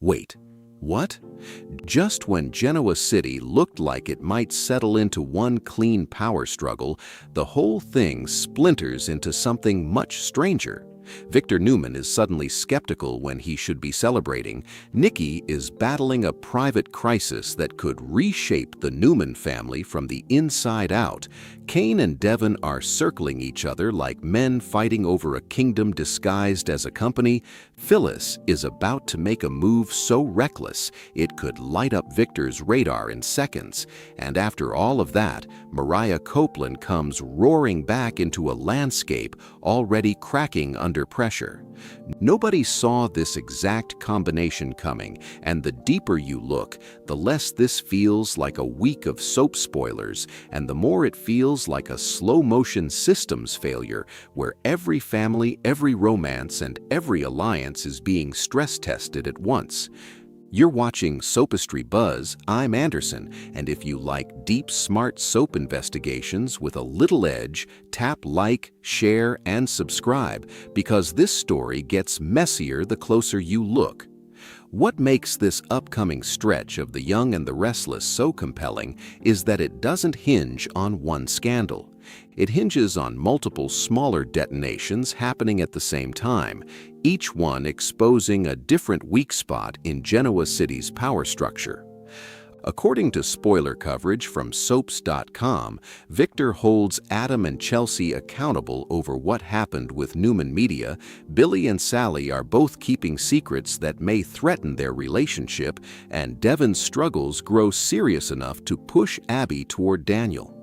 Wait, what? Just when Genoa City looked like it might settle into one clean power struggle, the whole thing splinters into something much stranger. Victor Newman is suddenly skeptical when he should be celebrating. Nikki is battling a private crisis that could reshape the Newman family from the inside out. Cain and Devon are circling each other like men fighting over a kingdom disguised as a company. Phyllis is about to make a move so reckless it could light up Victor's radar in seconds. And after all of that, Mariah Copeland comes roaring back into a landscape already cracking under pressure. Nobody saw this exact combination coming, and the deeper you look, the less this feels like a week of soap spoilers, and the more it feels like a slow-motion systems failure where every family, every romance, and every alliance is being stress-tested at once. You're watching Soapistry Buzz. I'm Anderson, and if you like deep, smart soap investigations with a little edge, tap like, share, and subscribe, because this story gets messier the closer you look. What makes this upcoming stretch of The Young and the Restless so compelling is that it doesn't hinge on one scandal. It hinges on multiple smaller detonations happening at the same time, each one exposing a different weak spot in Genoa City's power structure. According to spoiler coverage from Soaps.com, Victor holds Adam and Chelsea accountable over what happened with Newman Media. Billy and Sally are both keeping secrets that may threaten their relationship, and Devon's struggles grow serious enough to push Abby toward Daniel.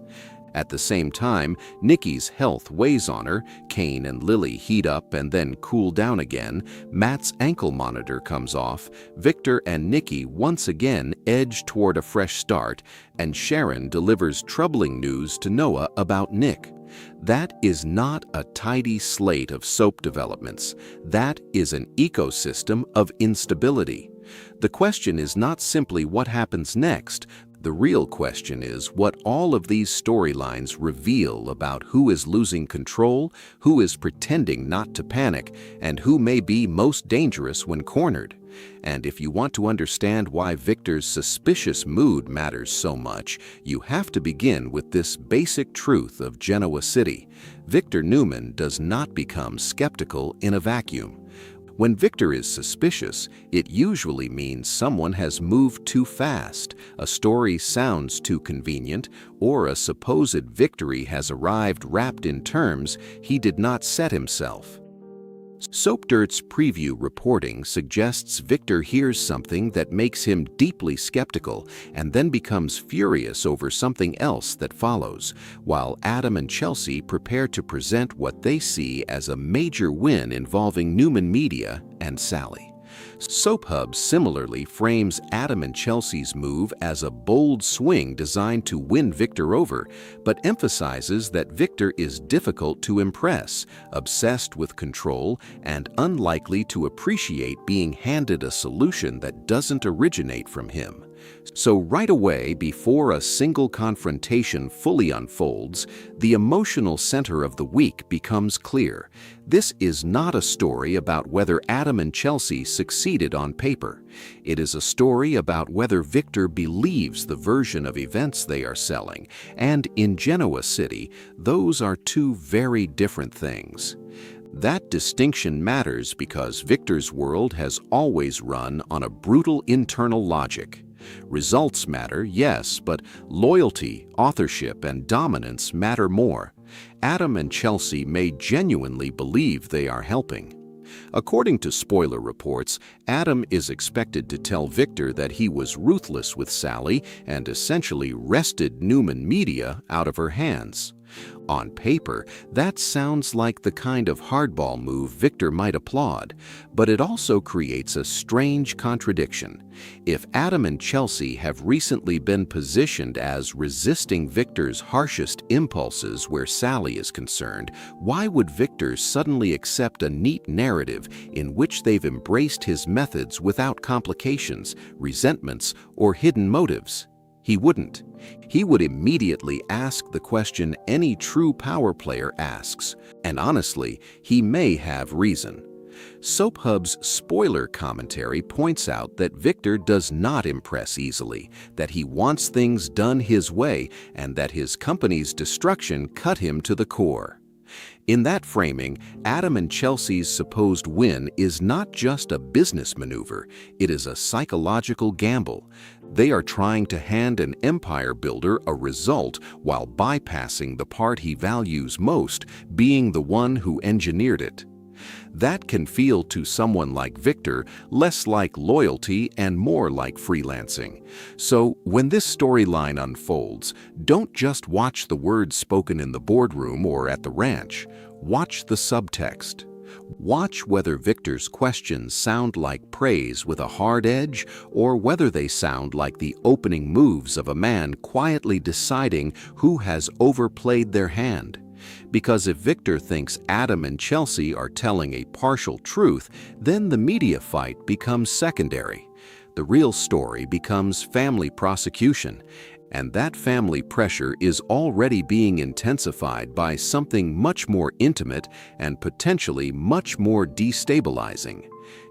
At the same time, Nikki's health weighs on her. Cain and Lily heat up and then cool down again. Matt's ankle monitor comes off. Victor and Nikki once again edge toward a fresh start, and Sharon delivers troubling news to Noah about Nick. That is not a tidy slate of soap developments. That is an ecosystem of instability. The question is not simply what happens next. The real question is what all of these storylines reveal about who is losing control, who is pretending not to panic, and who may be most dangerous when cornered. And if you want to understand why Victor's suspicious mood matters so much, you have to begin with this basic truth of Genoa City. Victor Newman does not become skeptical in a vacuum. When Victor is suspicious, it usually means someone has moved too fast, a story sounds too convenient, or a supposed victory has arrived wrapped in terms he did not set himself. SoapDirt's preview reporting suggests Victor hears something that makes him deeply skeptical and then becomes furious over something else that follows, while Adam and Chelsea prepare to present what they see as a major win involving Newman Media and Sally. SoapHub similarly frames Adam and Chelsea's move as a bold swing designed to win Victor over, but emphasizes that Victor is difficult to impress, obsessed with control, and unlikely to appreciate being handed a solution that doesn't originate from him. So right away, before a single confrontation fully unfolds, the emotional center of the week becomes clear. This is not a story about whether Adam and Chelsea succeeded on paper. It is a story about whether Victor believes the version of events they are selling, and in Genoa City, those are two very different things. That distinction matters because Victor's world has always run on a brutal internal logic. Results matter, yes, but loyalty, authorship, and dominance matter more. Adam and Chelsea may genuinely believe they are helping. According to spoiler reports, Adam is expected to tell Victor that he was ruthless with Sally and essentially wrested Newman Media out of her hands. On paper, that sounds like the kind of hardball move Victor might applaud, but it also creates a strange contradiction. If Adam and Chelsea have recently been positioned as resisting Victor's harshest impulses where Sally is concerned, why would Victor suddenly accept a neat narrative in which they've embraced his methods without complications, resentments, or hidden motives? He wouldn't. He would immediately ask the question any true power player asks, and honestly, he may have reason. SoapHub's spoiler commentary points out that Victor does not impress easily, that he wants things done his way, and that his company's destruction cut him to the core. In that framing, Adam and Chelsea's supposed win is not just a business maneuver, it is a psychological gamble. They are trying to hand an empire builder a result while bypassing the part he values most, being the one who engineered it. That can feel to someone like Victor less like loyalty and more like freelancing. So when this storyline unfolds, don't just watch the words spoken in the boardroom or at the ranch. Watch the subtext. Watch whether Victor's questions sound like praise with a hard edge or whether they sound like the opening moves of a man quietly deciding who has overplayed their hand. Because if Victor thinks Adam and Chelsea are telling a partial truth, then the media fight becomes secondary. The real story becomes family prosecution, and that family pressure is already being intensified by something much more intimate and potentially much more destabilizing: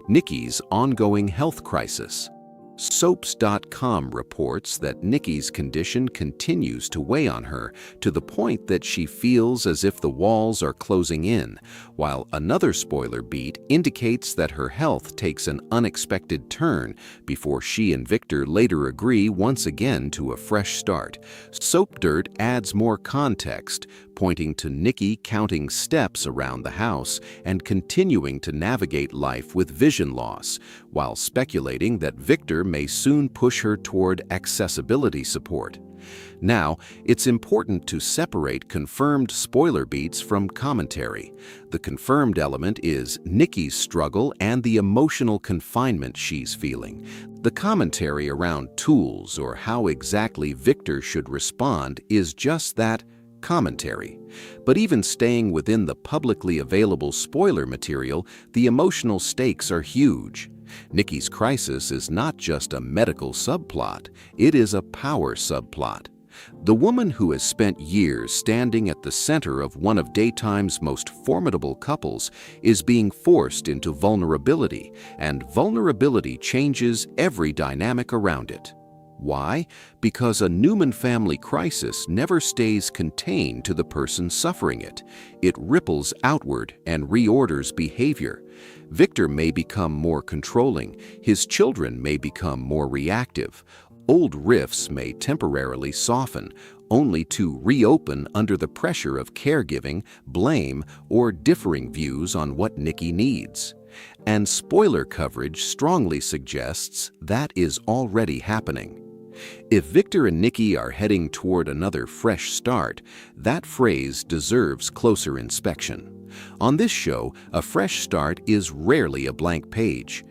Nikki's ongoing health crisis. Soaps.com reports that Nikki's condition continues to weigh on her to the point that she feels as if the walls are closing in, while another spoiler beat indicates that her health takes an unexpected turn before she and Victor later agree once again to a fresh start. Soap Dirt adds more context, pointing to Nikki counting steps around the house and continuing to navigate life with vision loss, while speculating that Victor may soon push her toward accessibility support. Now, it's important to separate confirmed spoiler beats from commentary. The confirmed element is Nikki's struggle and the emotional confinement she's feeling. The commentary around tools or how exactly Victor should respond is just that: commentary. But even staying within the publicly available spoiler material, the emotional stakes are huge. Nikki's crisis is not just a medical subplot, it is a power subplot. The woman who has spent years standing at the center of one of daytime's most formidable couples is being forced into vulnerability, and vulnerability changes every dynamic around it. Why? Because a Newman family crisis never stays contained to the person suffering it. It ripples outward and reorders behavior. Victor may become more controlling, his children may become more reactive. Old rifts may temporarily soften, only to reopen under the pressure of caregiving, blame, or differing views on what Nikki needs. And spoiler coverage strongly suggests that is already happening. If Victor and Nikki are heading toward another fresh start, that phrase deserves closer inspection. On this show, a fresh start is rarely a blank page.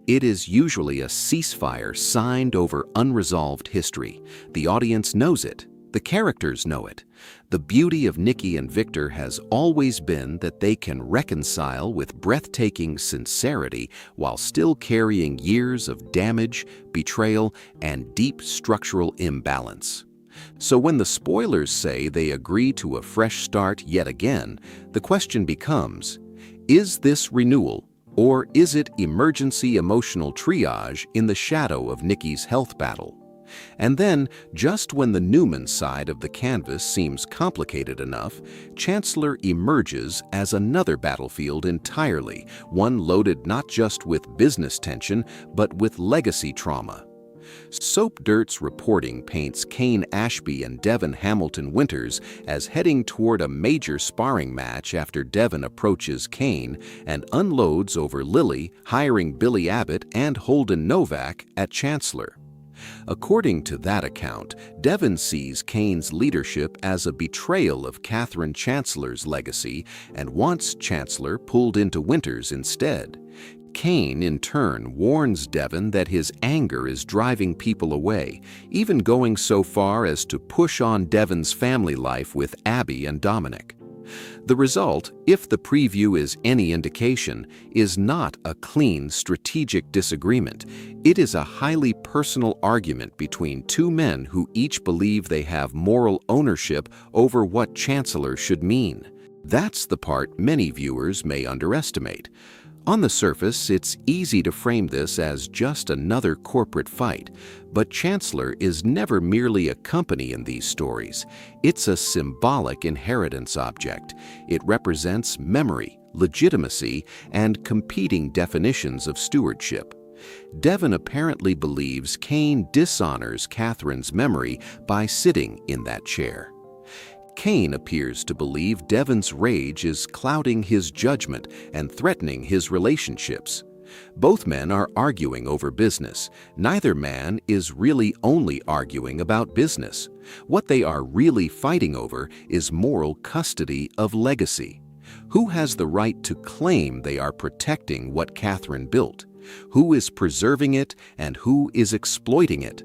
It is usually a ceasefire signed over unresolved history. The audience knows it. The characters know it. The beauty of Nikki and Victor has always been that they can reconcile with breathtaking sincerity while still carrying years of damage, betrayal, and deep structural imbalance. So when the spoilers say they agree to a fresh start yet again, the question becomes, is this renewal, or is it emergency emotional triage in the shadow of Nikki's health battle? And then, just when the Newman side of the canvas seems complicated enough, Chancellor emerges as another battlefield entirely, one loaded not just with business tension, but with legacy trauma. Soap Dirt's reporting paints Kane Ashby and Devon Hamilton Winters as heading toward a major sparring match after Devon approaches Kane and unloads over Lily, hiring Billy Abbott and Holden Novak at Chancellor. According to that account, Devon sees Kane's leadership as a betrayal of Katherine Chancellor's legacy and wants Chancellor pulled into Winters instead. Kane, in turn, warns Devon that his anger is driving people away, even going so far as to push on Devon's family life with Abby and Dominic. The result, if the preview is any indication, is not a clean strategic disagreement. It is a highly personal argument between two men who each believe they have moral ownership over what Chancellor should mean. That's the part many viewers may underestimate. On the surface, it's easy to frame this as just another corporate fight, but Chancellor is never merely a company in these stories. It's a symbolic inheritance object. It represents memory, legitimacy, and competing definitions of stewardship. Devon apparently believes Cain dishonors Katherine's memory by sitting in that chair. Cain appears to believe Devon's rage is clouding his judgment and threatening his relationships. Both men are arguing over business. Neither man is really only arguing about business. What they are really fighting over is moral custody of legacy. Who has the right to claim they are protecting what Katherine built? Who is preserving it and who is exploiting it?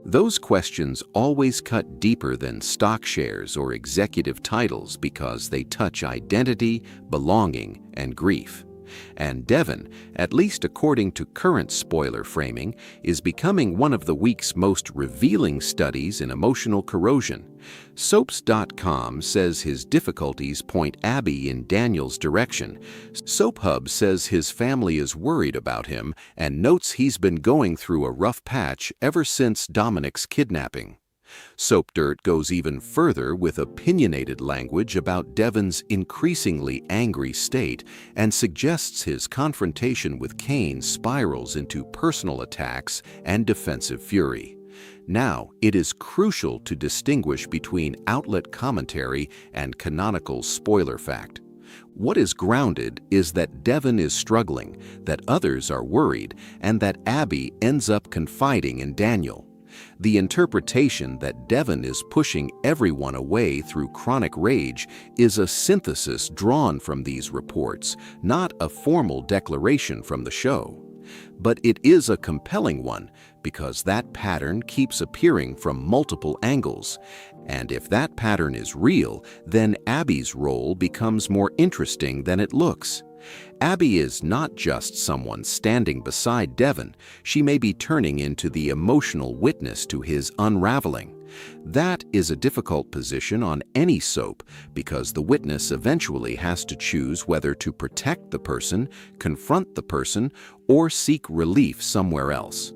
Those questions always cut deeper than stock shares or executive titles because they touch identity, belonging, and grief. And Devon, at least according to current spoiler framing, is becoming one of the week's most revealing studies in emotional corrosion. Soaps.com says his difficulties point Abby in Daniel's direction. SoapHub says his family is worried about him and notes he's been going through a rough patch ever since Dominic's kidnapping. Soap Dirt goes even further with opinionated language about Devon's increasingly angry state and suggests his confrontation with Cain spirals into personal attacks and defensive fury. Now, it is crucial to distinguish between outlet commentary and canonical spoiler fact. What is grounded is that Devon is struggling, that others are worried, and that Abby ends up confiding in Daniel. The interpretation that Devon is pushing everyone away through chronic rage is a synthesis drawn from these reports, not a formal declaration from the show. But it is a compelling one because that pattern keeps appearing from multiple angles. And if that pattern is real, then Abby's role becomes more interesting than it looks. Abby is not just someone standing beside Devon. She may be turning into the emotional witness to his unraveling. That is a difficult position on any soap because the witness eventually has to choose whether to protect the person, confront the person, or seek relief somewhere else.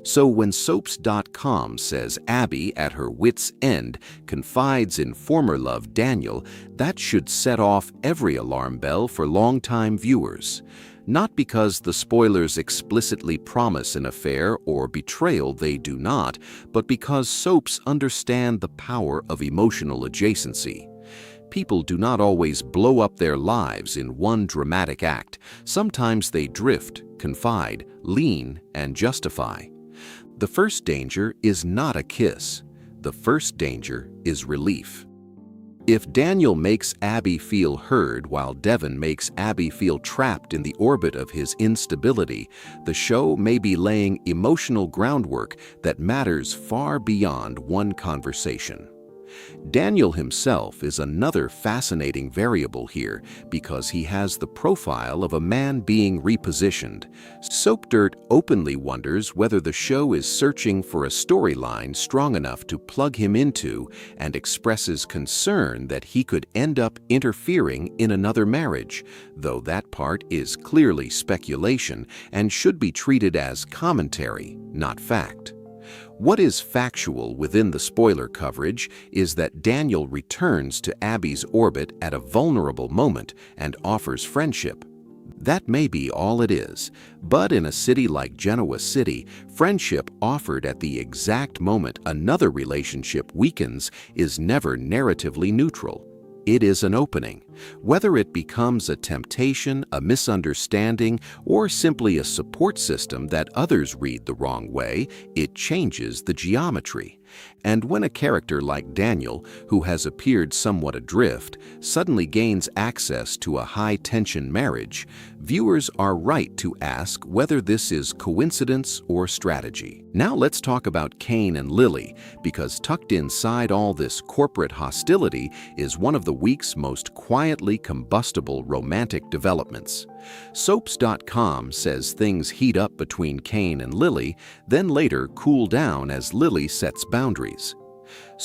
So when Soaps.com says Abby, at her wit's end, confides in former love Daniel, that should set off every alarm bell for longtime viewers. Not because the spoilers explicitly promise an affair or betrayal they do not, but because soaps understand the power of emotional adjacency. People do not always blow up their lives in one dramatic act. Sometimes they drift, confide, lean, and justify. The first danger is not a kiss. The first danger is relief. If Daniel makes Abby feel heard while Devon makes Abby feel trapped in the orbit of his instability, the show may be laying emotional groundwork that matters far beyond one conversation. Daniel himself is another fascinating variable here because he has the profile of a man being repositioned. Soap Dirt openly wonders whether the show is searching for a storyline strong enough to plug him into and expresses concern that he could end up interfering in another marriage, though that part is clearly speculation and should be treated as commentary, not fact. What is factual within the spoiler coverage is that Daniel returns to Abby's orbit at a vulnerable moment and offers friendship. That may be all it is, but in a city like Genoa City, friendship offered at the exact moment another relationship weakens is never narratively neutral. It is an opening. Whether it becomes a temptation, a misunderstanding, or simply a support system that others read the wrong way, it changes the geometry. And when a character like Daniel, who has appeared somewhat adrift, suddenly gains access to a high-tension marriage, viewers are right to ask whether this is coincidence or strategy. Now let's talk about Cain and Lily, because tucked inside all this corporate hostility is one of the week's most quietly combustible romantic developments. Soaps.com says things heat up between Cain and Lily, then later cool down as Lily sets boundaries.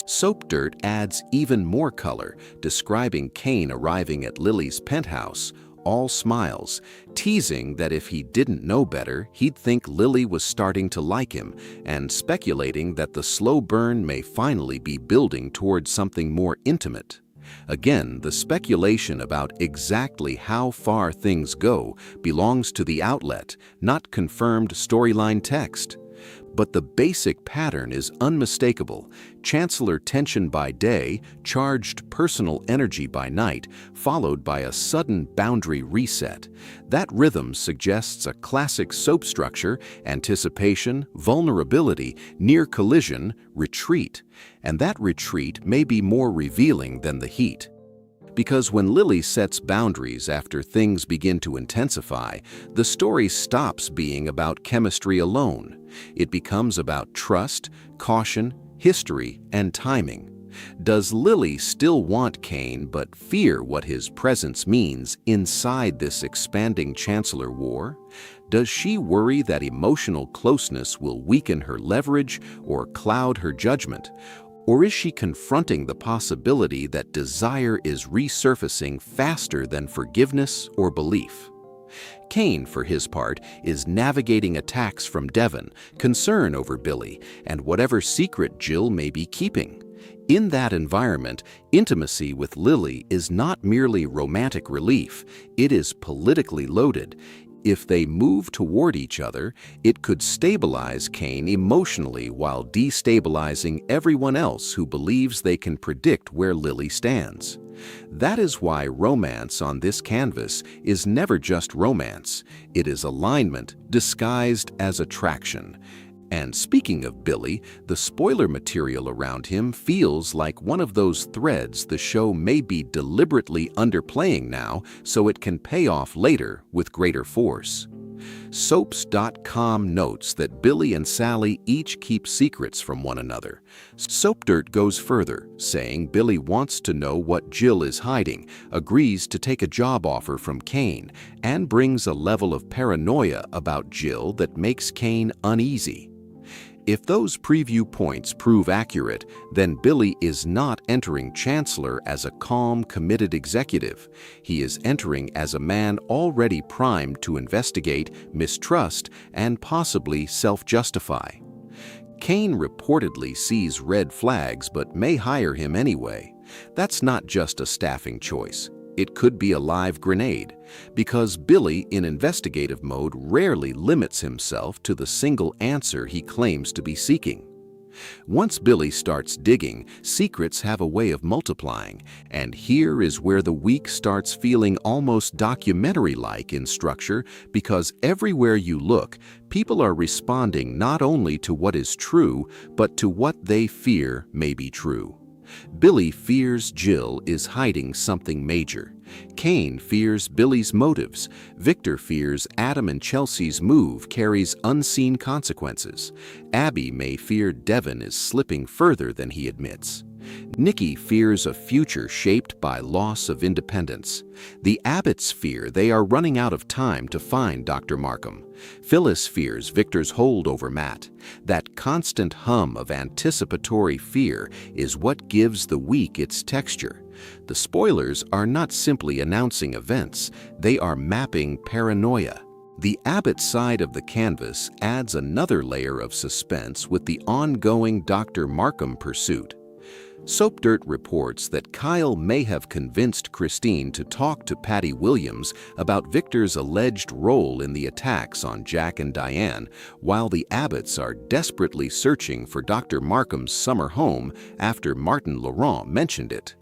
Soap Dirt adds even more color, describing Cain arriving at Lily's penthouse, all smiles, teasing that if he didn't know better, he'd think Lily was starting to like him, and speculating that the slow burn may finally be building towards something more intimate. Again, the speculation about exactly how far things go belongs to the outlet, not confirmed storyline text. But the basic pattern is unmistakable. Chancellor tension by day, charged personal energy by night, followed by a sudden boundary reset. That rhythm suggests a classic soap structure: anticipation, vulnerability, near collision, retreat. And that retreat may be more revealing than the heat. Because when Lily sets boundaries after things begin to intensify, the story stops being about chemistry alone. It becomes about trust, caution, history, and timing. Does Lily still want Kane but fear what his presence means inside this expanding Chancellor war? Does she worry that emotional closeness will weaken her leverage or cloud her judgment? Or is she confronting the possibility that desire is resurfacing faster than forgiveness or belief? Kane, for his part, is navigating attacks from Devon, concern over Billy, and whatever secret Jill may be keeping. In that environment, intimacy with Lily is not merely romantic relief, it is politically loaded. If they move toward each other, it could stabilize Kane emotionally while destabilizing everyone else who believes they can predict where Lily stands. That is why romance on this canvas is never just romance. It is alignment disguised as attraction. And speaking of Billy, the spoiler material around him feels like one of those threads the show may be deliberately underplaying now so it can pay off later with greater force. Soaps.com notes that Billy and Sally each keep secrets from one another. SoapDirt goes further, saying Billy wants to know what Jill is hiding, agrees to take a job offer from Kane, and brings a level of paranoia about Jill that makes Kane uneasy. If those preview points prove accurate, then Billy is not entering Chancellor as a calm, committed executive. He is entering as a man already primed to investigate, mistrust, and possibly self-justify. Kane reportedly sees red flags but may hire him anyway. That's not just a staffing choice. It could be a live grenade, because Billy in investigative mode rarely limits himself to the single answer he claims to be seeking. Once Billy starts digging, secrets have a way of multiplying, and here is where the week starts feeling almost documentary-like in structure, because everywhere you look, people are responding not only to what is true, but to what they fear may be true. Billy fears Jill is hiding something major. Kane fears Billy's motives. Victor fears Adam and Chelsea's move carries unseen consequences. Abby may fear Devon is slipping further than he admits. Nikki fears a future shaped by loss of independence. The Abbotts fear they are running out of time to find Dr. Markham. Phyllis fears Victor's hold over Matt. That constant hum of anticipatory fear is what gives the week its texture. The spoilers are not simply announcing events, they are mapping paranoia. The Abbott side of the canvas adds another layer of suspense with the ongoing Dr. Markham pursuit. SoapDirt reports that Kyle may have convinced Christine to talk to Patty Williams about Victor's alleged role in the attacks on Jack and Diane, while the Abbotts are desperately searching for Dr. Markham's summer home after Martin Laurent mentioned it.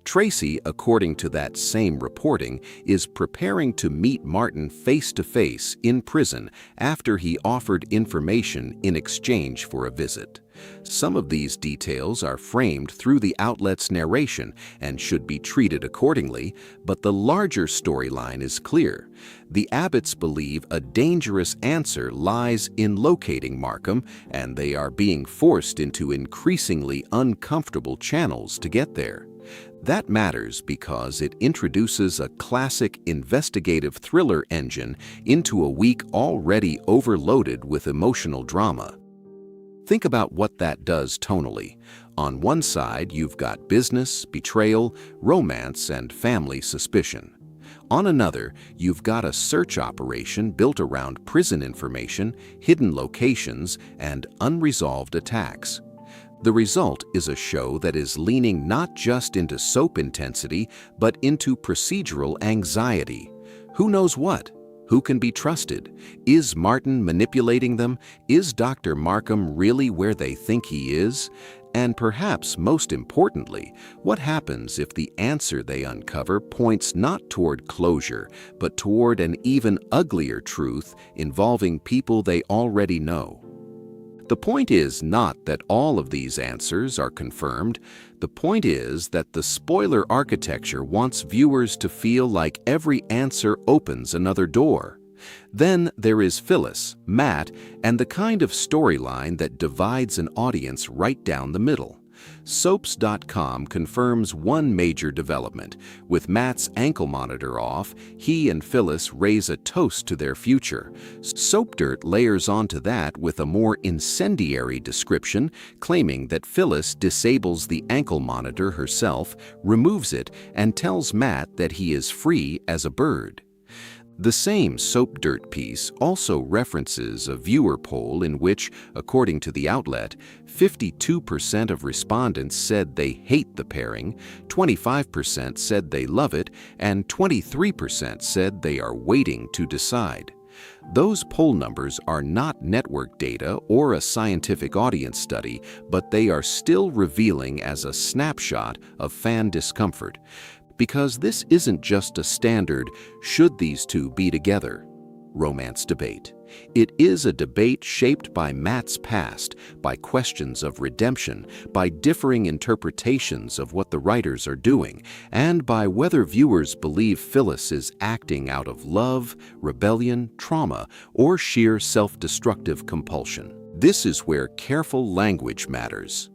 Tracy, according to that same reporting, is preparing to meet Martin face-to-face in prison after he offered information in exchange for a visit. Some of these details are framed through the outlet's narration and should be treated accordingly, but the larger storyline is clear. The Abbotts believe a dangerous answer lies in locating Markham, and they are being forced into increasingly uncomfortable channels to get there. That matters because it introduces a classic investigative thriller engine into a week already overloaded with emotional drama. Think about what that does tonally. On one side, you've got business, betrayal, romance, and family suspicion. On another, you've got a search operation built around prison information, hidden locations, and unresolved attacks. The result is a show that is leaning not just into soap intensity, but into procedural anxiety. Who knows what? Who can be trusted? Is Martin manipulating them? Is Dr. Markham really where they think he is? And perhaps most importantly, what happens if the answer they uncover points not toward closure, but toward an even uglier truth involving people they already know? The point is not that all of these answers are confirmed. The point is that the spoiler architecture wants viewers to feel like every answer opens another door. Then there is Phyllis, Matt, and the kind of storyline that divides an audience right down the middle. Soaps.com confirms one major development. With Matt's ankle monitor off, he and Phyllis raise a toast to their future. Soap Dirt layers onto that with a more incendiary description, claiming that Phyllis disables the ankle monitor herself, removes it, and tells Matt that he is free as a bird. The same Soap Dirt piece also references a viewer poll in which, according to the outlet, 52% of respondents said they hate the pairing, 25% said they love it, and 23% said they are waiting to decide. Those poll numbers are not network data or a scientific audience study, but they are still revealing as a snapshot of fan discomfort. Because this isn't just a standard, should these two be together, romance debate. It is a debate shaped by Matt's past, by questions of redemption, by differing interpretations of what the writers are doing, and by whether viewers believe Phyllis is acting out of love, rebellion, trauma, or sheer self-destructive compulsion. This is where careful language matters.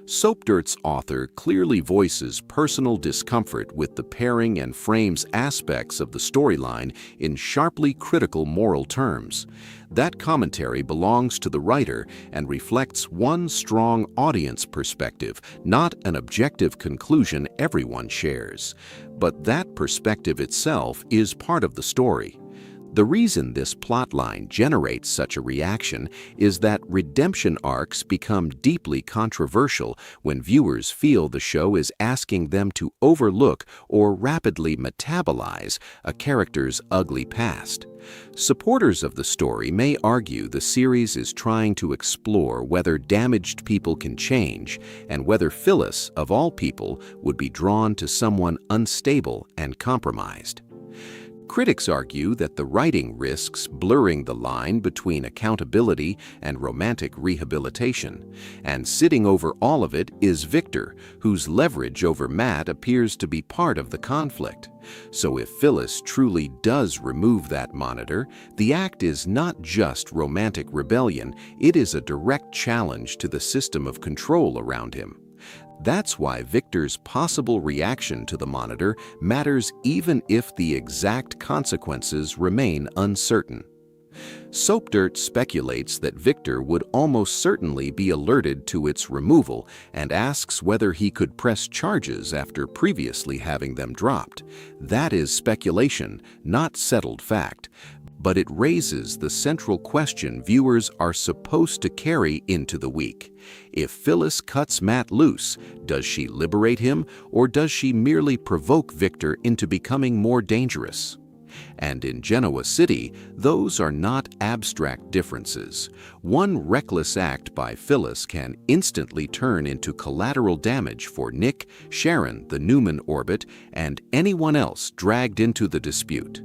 Soap Dirt's author clearly voices personal discomfort with the pairing and frames aspects of the storyline in sharply critical moral terms. That commentary belongs to the writer and reflects one strong audience perspective, not an objective conclusion everyone shares. But that perspective itself is part of the story. The reason this plotline generates such a reaction is that redemption arcs become deeply controversial when viewers feel the show is asking them to overlook or rapidly metabolize a character's ugly past. Supporters of the story may argue the series is trying to explore whether damaged people can change and whether Phyllis, of all people, would be drawn to someone unstable and compromised. Critics argue that the writing risks blurring the line between accountability and romantic rehabilitation, and sitting over all of it is Victor, whose leverage over Matt appears to be part of the conflict. So if Phyllis truly does remove that monitor, the act is not just romantic rebellion, it is a direct challenge to the system of control around him. That's why Victor's possible reaction to the monitor matters even if the exact consequences remain uncertain. Soap Dirt speculates that Victor would almost certainly be alerted to its removal and asks whether he could press charges after previously having them dropped. That is speculation, not settled fact. But it raises the central question viewers are supposed to carry into the week. If Phyllis cuts Matt loose, does she liberate him, or does she merely provoke Victor into becoming more dangerous? And in Genoa City, those are not abstract differences. One reckless act by Phyllis can instantly turn into collateral damage for Nick, Sharon, the Newman orbit, and anyone else dragged into the dispute.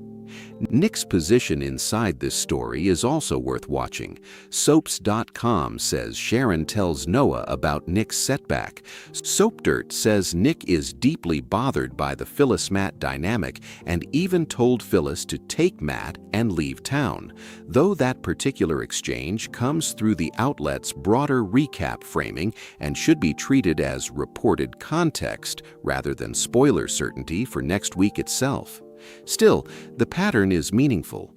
Nick's position inside this story is also worth watching. Soaps.com says Sharon tells Noah about Nick's setback. Soap Dirt says Nick is deeply bothered by the Phyllis-Matt dynamic and even told Phyllis to take Matt and leave town, though that particular exchange comes through the outlet's broader recap framing and should be treated as reported context rather than spoiler certainty for next week itself. Still, the pattern is meaningful.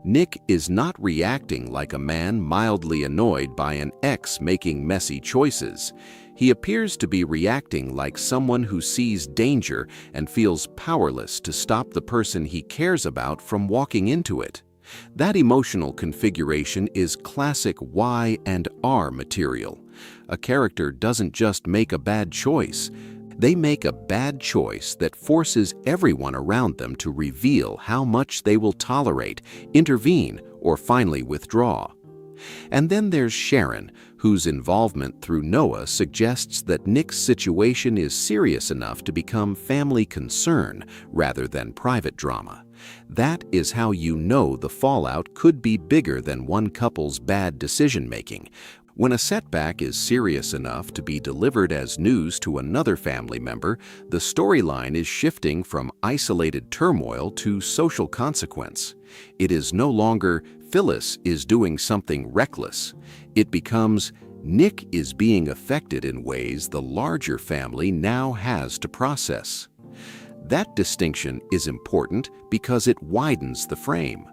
Nick is not reacting like a man mildly annoyed by an ex making messy choices. He appears to be reacting like someone who sees danger and feels powerless to stop the person he cares about from walking into it. That emotional configuration is classic Y and R material. A character doesn't just make a bad choice. They make a bad choice that forces everyone around them to reveal how much they will tolerate, intervene, or finally withdraw. And then there's Sharon, whose involvement through Noah suggests that Nick's situation is serious enough to become family concern rather than private drama. That is how you know the fallout could be bigger than one couple's bad decision-making. When a setback is serious enough to be delivered as news to another family member, the storyline is shifting from isolated turmoil to social consequence. It is no longer Phyllis is doing something reckless. It becomes Nick is being affected in ways the larger family now has to process. That distinction is important because it widens the frame.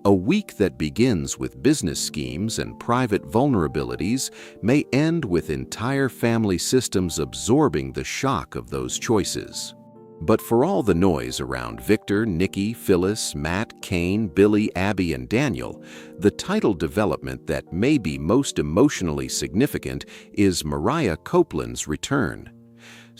A week that begins with business schemes and private vulnerabilities may end with entire family systems absorbing the shock of those choices. But for all the noise around Victor, Nikki, Phyllis, Matt, Kane, Billy, Abby, and Daniel, the title development that may be most emotionally significant is Mariah Copeland's return.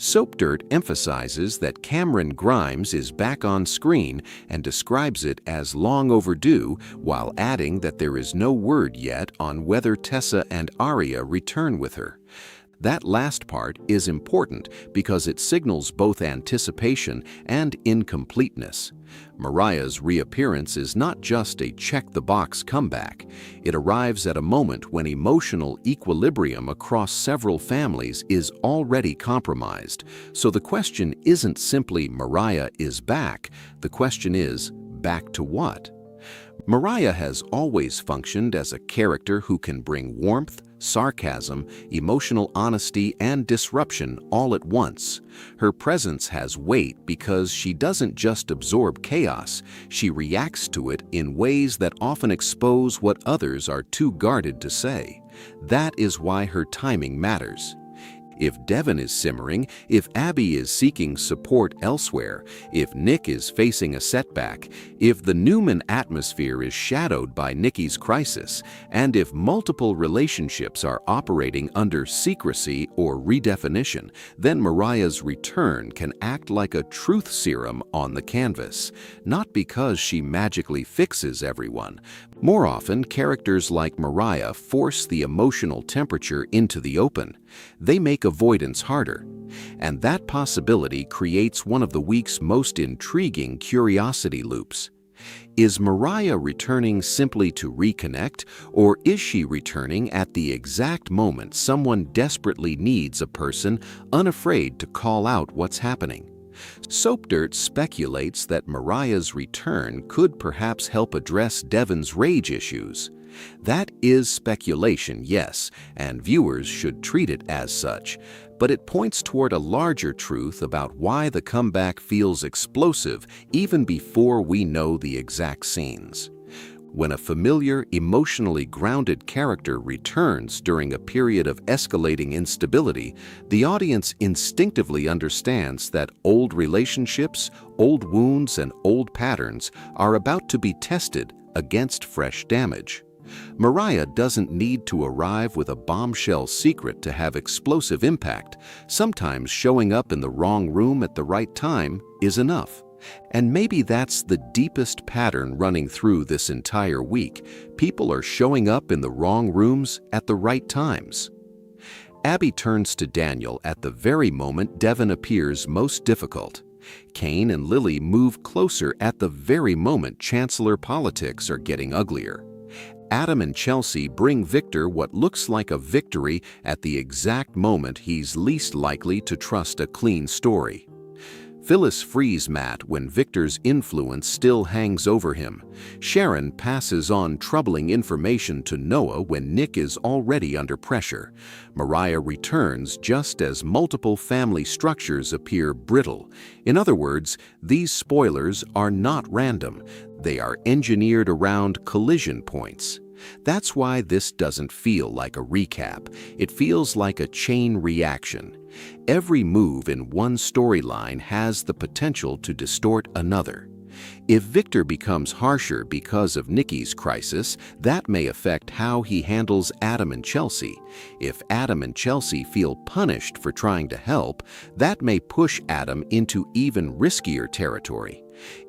Soap Dirt emphasizes that Cameron Grimes is back on screen and describes it as long overdue, while adding that there is no word yet on whether Tessa and Aria return with her. That last part is important because it signals both anticipation and incompleteness. Mariah's reappearance is not just a check-the-box comeback. It arrives at a moment when emotional equilibrium across several families is already compromised. So the question isn't simply Mariah is back. The question is, back to what? Mariah has always functioned as a character who can bring warmth, sarcasm, emotional honesty, and disruption all at once. Her presence has weight because she doesn't just absorb chaos, she reacts to it in ways that often expose what others are too guarded to say. That is why her timing matters. If Devon is simmering, if Abby is seeking support elsewhere, if Nick is facing a setback, if the Newman atmosphere is shadowed by Nikki's crisis, and if multiple relationships are operating under secrecy or redefinition, then Mariah's return can act like a truth serum on the canvas, not because she magically fixes everyone. More often, characters like Mariah force the emotional temperature into the open. They make avoidance harder. And that possibility creates one of the week's most intriguing curiosity loops. Is Mariah returning simply to reconnect, or is she returning at the exact moment someone desperately needs a person unafraid to call out what's happening? Soap Dirt speculates that Mariah's return could perhaps help address Devon's rage issues. That is speculation, yes, and viewers should treat it as such, but it points toward a larger truth about why the comeback feels explosive even before we know the exact scenes. When a familiar, emotionally grounded character returns during a period of escalating instability, the audience instinctively understands that old relationships, old wounds, and old patterns are about to be tested against fresh damage. Mariah doesn't need to arrive with a bombshell secret to have explosive impact. Sometimes showing up in the wrong room at the right time is enough. And maybe that's the deepest pattern running through this entire week. People are showing up in the wrong rooms at the right times. Abby turns to Daniel at the very moment Devon appears most difficult. Kane and Lily move closer at the very moment Chancellor politics are getting uglier. Adam and Chelsea bring Victor what looks like a victory at the exact moment he's least likely to trust a clean story. Phyllis frees Matt when Victor's influence still hangs over him. Sharon passes on troubling information to Noah when Nick is already under pressure. Mariah returns just as multiple family structures appear brittle. In other words, these spoilers are not random. They are engineered around collision points. That's why this doesn't feel like a recap. It feels like a chain reaction. Every move in one storyline has the potential to distort another. If Victor becomes harsher because of Nikki's crisis, that may affect how he handles Adam and Chelsea. If Adam and Chelsea feel punished for trying to help, that may push Adam into even riskier territory.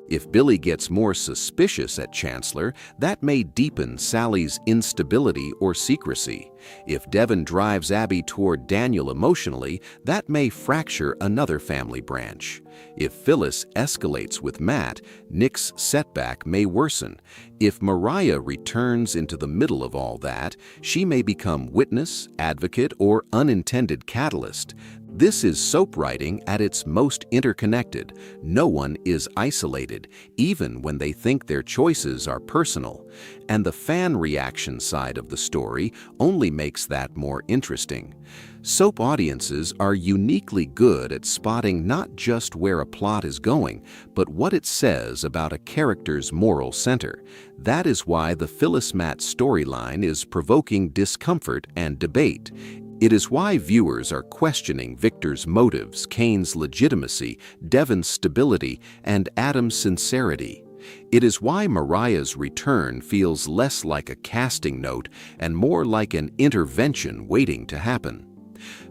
If Billy gets more suspicious at Chancellor, that may deepen Sally's instability or secrecy. If Devon drives Abby toward Daniel emotionally, that may fracture another family branch. If Phyllis escalates with Matt, Nick's setback may worsen. If Mariah returns into the middle of all that, she may become witness, advocate, or unintended catalyst. This is soap writing at its most interconnected. No one is isolated, even when they think their choices are personal. And the fan reaction side of the story only makes that more interesting. Soap audiences are uniquely good at spotting not just where a plot is going, but what it says about a character's moral center. That is why the Phyllis Matt storyline is provoking discomfort and debate. It is why viewers are questioning Victor's motives, Kane's legitimacy, Devon's stability, and Adam's sincerity. It is why Mariah's return feels less like a casting note and more like an intervention waiting to happen.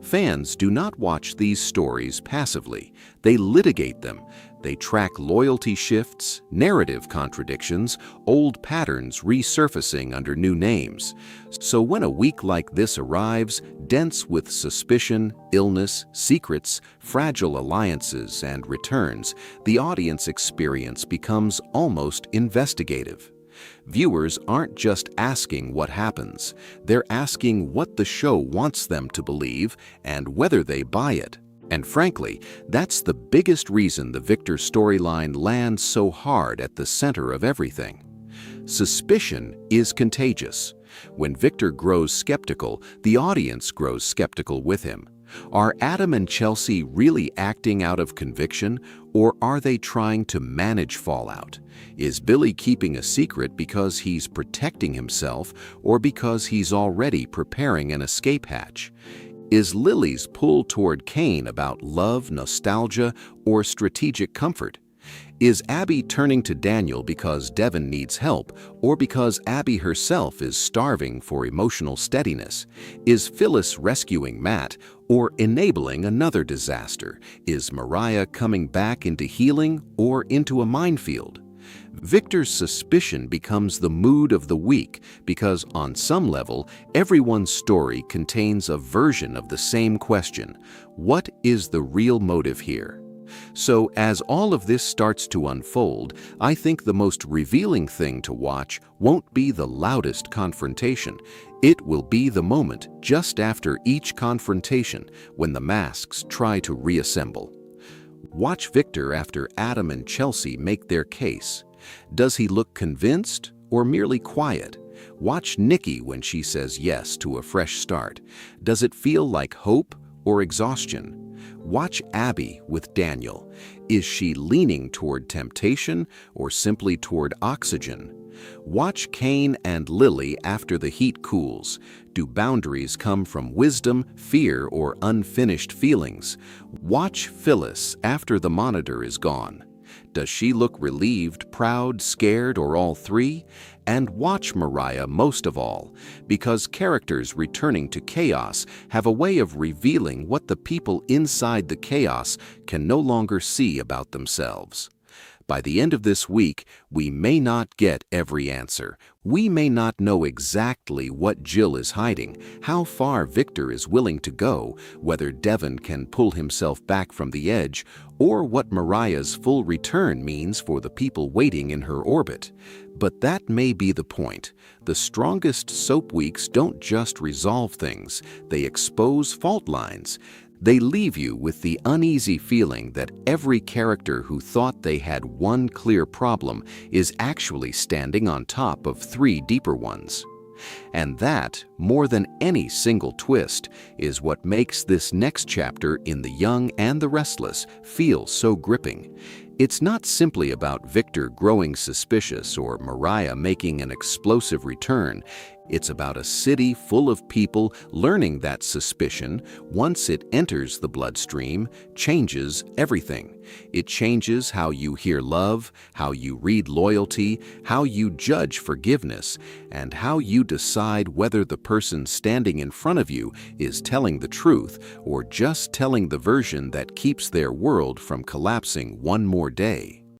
Fans do not watch these stories passively. They litigate them. They track loyalty shifts, narrative contradictions, old patterns resurfacing under new names. So when a week like this arrives, dense with suspicion, illness, secrets, fragile alliances, and returns, the audience experience becomes almost investigative. Viewers aren't just asking what happens. They're asking what the show wants them to believe and whether they buy it. And frankly, that's the biggest reason the Victor storyline lands so hard at the center of everything. Suspicion is contagious. When Victor grows skeptical, the audience grows skeptical with him. Are Adam and Chelsea really acting out of conviction, or are they trying to manage fallout? Is Billy keeping a secret because he's protecting himself, or because he's already preparing an escape hatch? Is Lily's pull toward Kane about love, nostalgia, or strategic comfort? Is Abby turning to Daniel because Devon needs help, or because Abby herself is starving for emotional steadiness? Is Phyllis rescuing Matt, or enabling another disaster? Is Mariah coming back into healing, or into a minefield? Victor's suspicion becomes the mood of the week because, on some level, everyone's story contains a version of the same question: what is the real motive here? So, as all of this starts to unfold, I think the most revealing thing to watch won't be the loudest confrontation. It will be the moment just after each confrontation when the masks try to reassemble. Watch Victor after Adam and Chelsea make their case. Does he look convinced or merely quiet? Watch Nikki when she says yes to a fresh start. Does it feel like hope or exhaustion? Watch Abby with Daniel. Is she leaning toward temptation or simply toward oxygen? Watch Kane and Lily after the heat cools. Do boundaries come from wisdom, fear, or unfinished feelings? Watch Phyllis after the monitor is gone. Does she look relieved, proud, scared, or all three? And watch Mariah most of all, because characters returning to chaos have a way of revealing what the people inside the chaos can no longer see about themselves. By the end of this week, we may not get every answer. We may not know exactly what Jill is hiding, how far Victor is willing to go, whether Devon can pull himself back from the edge, or what Mariah's full return means for the people waiting in her orbit. But that may be the point. The strongest soap weeks don't just resolve things, they expose fault lines. They leave you with the uneasy feeling that every character who thought they had one clear problem is actually standing on top of three deeper ones. And that, more than any single twist, is what makes this next chapter in The Young and the Restless feel so gripping. It's not simply about Victor growing suspicious or Mariah making an explosive return. It's about a city full of people learning that suspicion, once it enters the bloodstream, changes everything. It changes how you hear love, how you read loyalty, how you judge forgiveness, and how you decide whether the person standing in front of you is telling the truth or just telling the version that keeps their world from collapsing one more day.